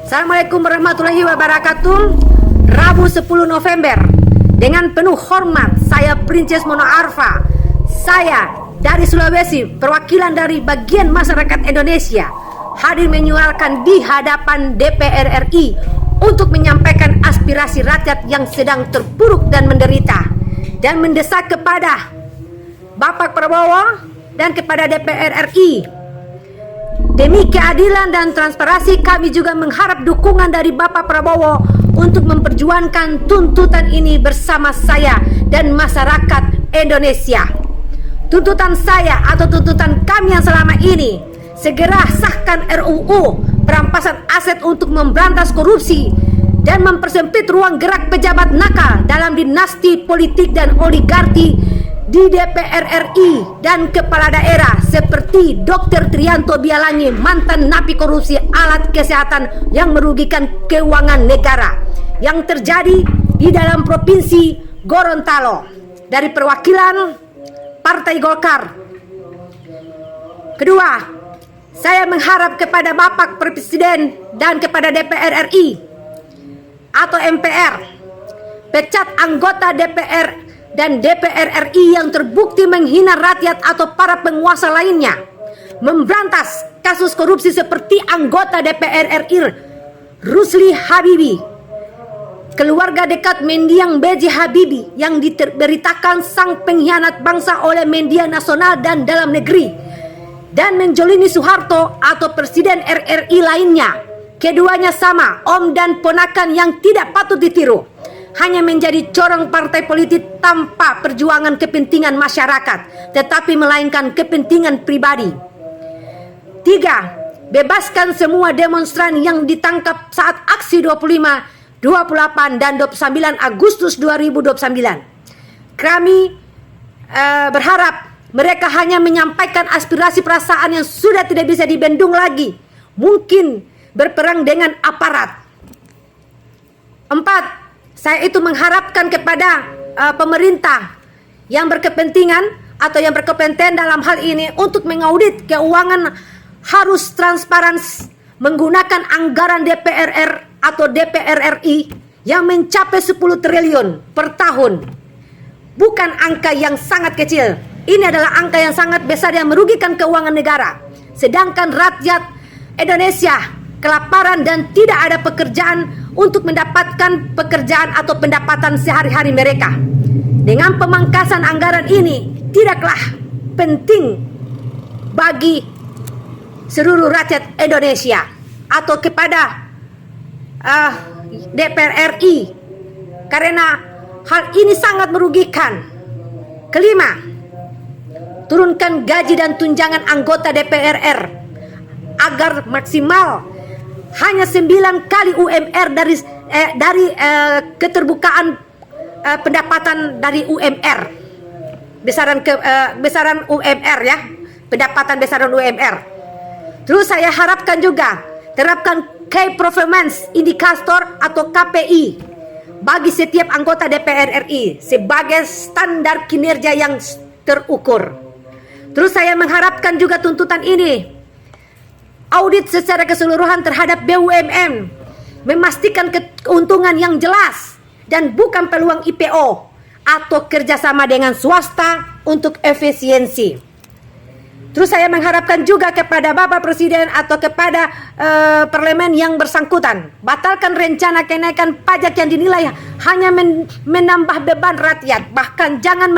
Assalamualaikum warahmatullahi wabarakatuh. Rabu 10 November. Dengan penuh hormat, saya Princess Mono Arfa. Saya dari Sulawesi, perwakilan dari bagian masyarakat Indonesia, hadir menyuarakan di hadapan DPR RI untuk menyampaikan aspirasi rakyat yang sedang terpuruk dan menderita, dan mendesak kepada Bapak Prabowo dan kepada DPR RI. Demi keadilan dan transparansi, kami juga mengharap dukungan dari Bapak Prabowo untuk memperjuangkan tuntutan ini bersama saya dan masyarakat Indonesia. Tuntutan saya atau tuntutan kami yang selama ini, segera sahkan RUU perampasan aset untuk memberantas korupsi dan mempersempit ruang gerak pejabat nakal dalam dinasti politik dan oligarki di DPR RI dan kepala daerah seperti Dr. Trianto Bialangi, mantan napi korupsi alat kesehatan yang merugikan keuangan negara yang terjadi di dalam provinsi Gorontalo dari perwakilan Partai Golkar. Kedua, saya mengharap kepada Bapak Presiden dan kepada DPR RI atau MPR, pecat anggota DPR dan DPR RI yang terbukti menghina rakyat atau para penguasa lainnya, memberantas kasus korupsi seperti anggota DPR RI Rusli Habibi, keluarga dekat mendiang B.J. Habibie yang diberitakan sang pengkhianat bangsa oleh media nasional dan dalam negeri, dan menjolimi Soeharto atau Presiden RRI lainnya. Keduanya sama, om dan ponakan yang tidak patut ditiru, hanya menjadi corong partai politik tanpa perjuangan kepentingan masyarakat, tetapi melainkan kepentingan pribadi. 3. Bebaskan semua demonstran yang ditangkap saat aksi 25, 28, dan 29 Agustus 2029. Kami berharap mereka hanya menyampaikan aspirasi perasaan yang sudah tidak bisa dibendung lagi, mungkin berperang dengan aparat. 4. Saya itu mengharapkan kepada pemerintah yang berkepentingan atau yang berkepentingan dalam hal ini untuk mengaudit keuangan harus transparan menggunakan anggaran DPR atau DPR RI yang mencapai 10 triliun per tahun. Bukan angka yang sangat kecil. Ini adalah angka yang sangat besar yang merugikan keuangan negara. Sedangkan rakyat Indonesia kelaparan dan tidak ada pekerjaan untuk mendapatkan pekerjaan atau pendapatan sehari-hari mereka. Dengan pemangkasan anggaran ini tidaklah penting bagi seluruh rakyat Indonesia atau kepada DPR RI, karena hal ini sangat merugikan. Kelima, turunkan gaji dan tunjangan anggota DPR agar maksimal hanya 9 kali UMR dari keterbukaan pendapatan dari UMR, besaran UMR ya, pendapatan besaran UMR. Terus saya harapkan juga terapkan Key Performance Indicator atau KPI bagi setiap anggota DPR RI sebagai standar kinerja yang terukur. Terus saya mengharapkan juga tuntutan ini audit secara keseluruhan terhadap BUMN, memastikan keuntungan yang jelas dan bukan peluang IPO atau kerjasama dengan swasta untuk efisiensi. Terus saya mengharapkan juga kepada Bapak Presiden atau kepada parlemen yang bersangkutan, batalkan rencana kenaikan pajak yang dinilai hanya menambah beban rakyat, bahkan jangan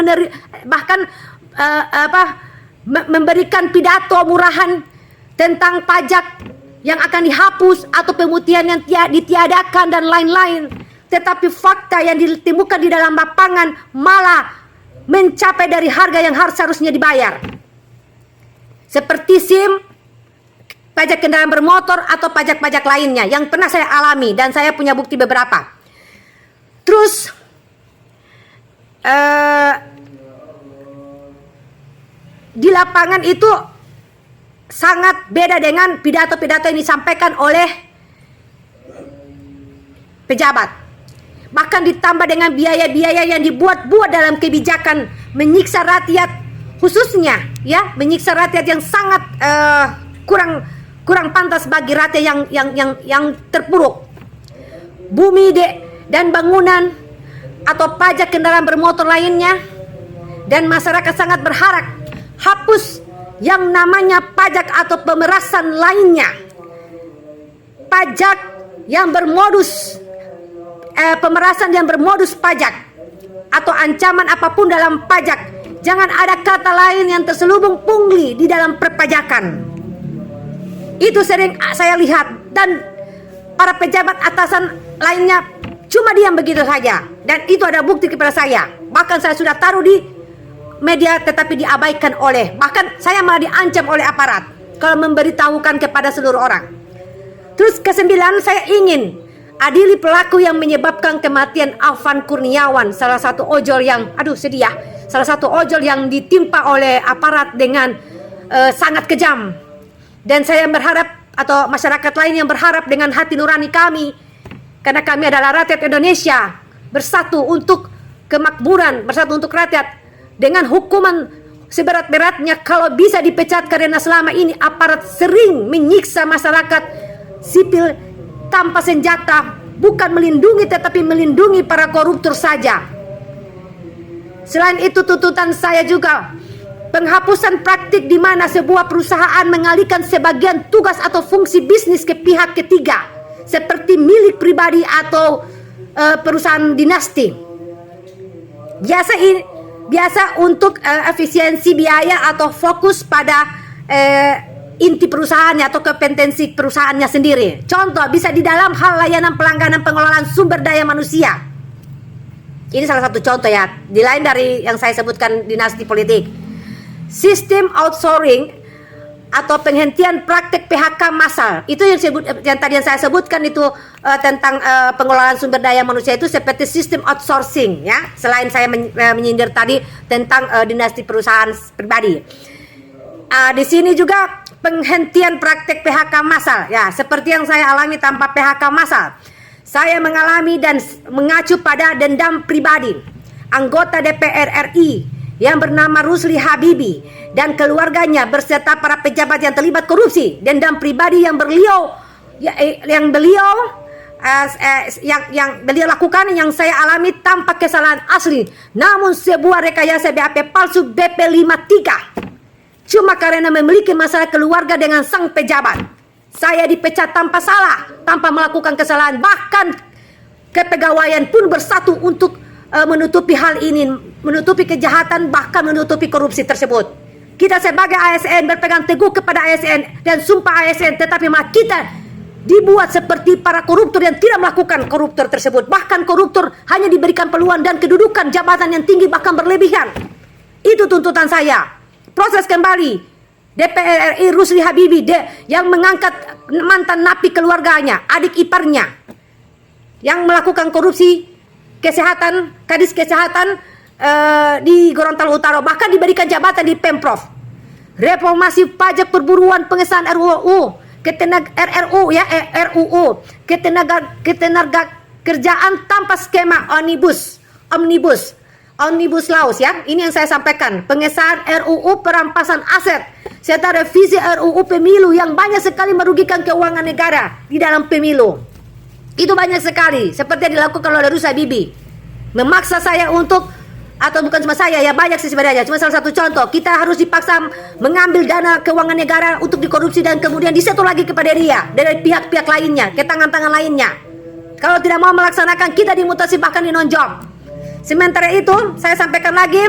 memberikan pidato murahan tentang pajak yang akan dihapus atau pemutihan yang ditiadakan dan lain-lain. Tetapi fakta yang ditemukan di dalam lapangan malah mencapai dari harga yang seharusnya dibayar. Seperti SIM, pajak kendaraan bermotor atau pajak-pajak lainnya yang pernah saya alami dan saya punya bukti beberapa. Terus di lapangan itu sangat beda dengan pidato-pidato yang disampaikan oleh pejabat. Bahkan ditambah dengan biaya-biaya yang dibuat-buat dalam kebijakan menyiksa rakyat, khususnya ya, menyiksa rakyat yang sangat kurang kurang pantas bagi rakyat yang terpuruk. Bumi dan bangunan atau pajak kendaraan bermotor lainnya, dan masyarakat sangat berharap hapus yang namanya pajak atau pemerasan lainnya. Pajak yang bermodus pemerasan yang bermodus pajak atau ancaman apapun dalam pajak. Jangan ada kata lain yang terselubung pungli di dalam perpajakan. Itu sering saya lihat, dan para pejabat atasan lainnya cuma diam begitu saja, dan itu ada bukti kepada saya. Bahkan saya sudah taruh di media tetapi diabaikan bahkan saya malah diancam oleh aparat kalau memberitahukan kepada seluruh orang. Terus ke-9, saya ingin adili pelaku yang menyebabkan kematian Afan Kurniawan, salah satu ojol yang salah satu ojol yang ditimpa oleh aparat dengan sangat kejam. Dan saya berharap, atau masyarakat lain yang berharap dengan hati nurani kami, karena kami adalah rakyat Indonesia, bersatu untuk kemakmuran, bersatu untuk rakyat, dengan hukuman seberat-beratnya kalau bisa dipecat, karena selama ini aparat sering menyiksa masyarakat sipil tanpa senjata, bukan melindungi tetapi melindungi para koruptor saja. Selain itu, tuntutan saya juga penghapusan praktik di mana sebuah perusahaan mengalihkan sebagian tugas atau fungsi bisnis ke pihak ketiga, seperti milik pribadi atau perusahaan dinasti. Biasa untuk efisiensi biaya atau fokus pada inti perusahaannya atau kompetensi perusahaannya sendiri. Contoh, bisa di dalam hal layanan pelangganan pengelolaan sumber daya manusia. Ini salah satu contoh ya, di lain dari yang saya sebutkan dinasti politik. Sistem outsourcing atau penghentian praktek PHK massal, itu yang tadi yang saya sebutkan itu tentang pengelolaan sumber daya manusia, itu seperti sistem outsourcing ya. Selain saya menyindir tadi tentang dinasti perusahaan pribadi, di sini juga penghentian praktek PHK massal ya, seperti yang saya alami tanpa PHK massal. Saya mengalami dan mengacu pada dendam pribadi anggota DPR RI yang bernama Rusli Habibi dan keluarganya beserta para pejabat yang terlibat korupsi. Dendam pribadi yang beliau lakukan, yang saya alami tanpa kesalahan asli, namun sebuah rekayasa BAP palsu BP53 cuma karena memiliki masalah keluarga dengan sang pejabat. Saya dipecat tanpa salah, tanpa melakukan kesalahan. Bahkan kepegawaian pun bersatu untuk menutupi hal ini, menutupi kejahatan, bahkan menutupi korupsi tersebut. Kita sebagai ASN berpegang teguh kepada ASN dan sumpah ASN, tetapi malah kita dibuat seperti para koruptor yang tidak melakukan koruptor tersebut. Bahkan koruptor hanya diberikan peluang dan kedudukan jabatan yang tinggi, bahkan berlebihan. Itu tuntutan saya. Proses kembali DPR RI Rusli Habibi yang mengangkat mantan napi keluarganya, adik iparnya, yang melakukan korupsi kesehatan, kadis kesehatan di Gorontalo Utara, bahkan diberikan jabatan di Pemprov. Reformasi pajak perburuan, pengesahan RUU ketenaga kerjaan tanpa skema omnibus laws ya. Ini yang saya sampaikan, pengesahan RUU perampasan aset serta revisi RUU pemilu yang banyak sekali merugikan keuangan negara di dalam pemilu. Itu banyak sekali, seperti yang dilakukan oleh Rusli Habibi, memaksa saya untuk, atau bukan cuma saya ya, banyak sih sebenarnya, cuma salah satu contoh. Kita harus dipaksa mengambil dana keuangan negara untuk dikorupsi dan kemudian disetor lagi kepada dia dari pihak-pihak lainnya, ke tangan-tangan lainnya. Kalau tidak mau melaksanakan, kita dimutasi bahkan dinonjol. Sementara itu, saya sampaikan lagi,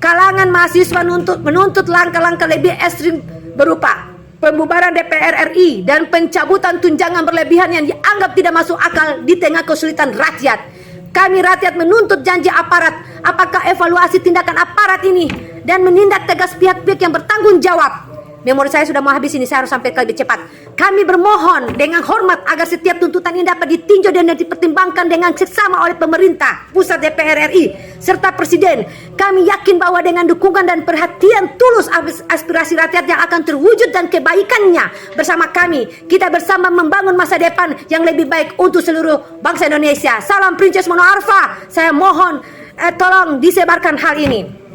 kalangan mahasiswa menuntut langkah-langkah lebih ekstrim berupa pembubaran DPR RI dan pencabutan tunjangan berlebihan yang dianggap tidak masuk akal di tengah kesulitan rakyat. Kami rakyat menuntut janji aparat. Apakah evaluasi tindakan aparat ini dan menindak tegas pihak-pihak yang bertanggung jawab? Memori saya sudah mau habis ini, saya harus sampaikan lebih cepat. Kami bermohon dengan hormat agar setiap tuntutan ini dapat ditinjau dan dipertimbangkan dengan seksama oleh pemerintah pusat, DPR RI, serta Presiden. Kami yakin bahwa dengan dukungan dan perhatian tulus aspirasi rakyat yang akan terwujud dan kebaikannya bersama kami, kita bersama membangun masa depan yang lebih baik untuk seluruh bangsa Indonesia. Salam Princess Mono Arfa. Saya mohon tolong disebarkan hal ini.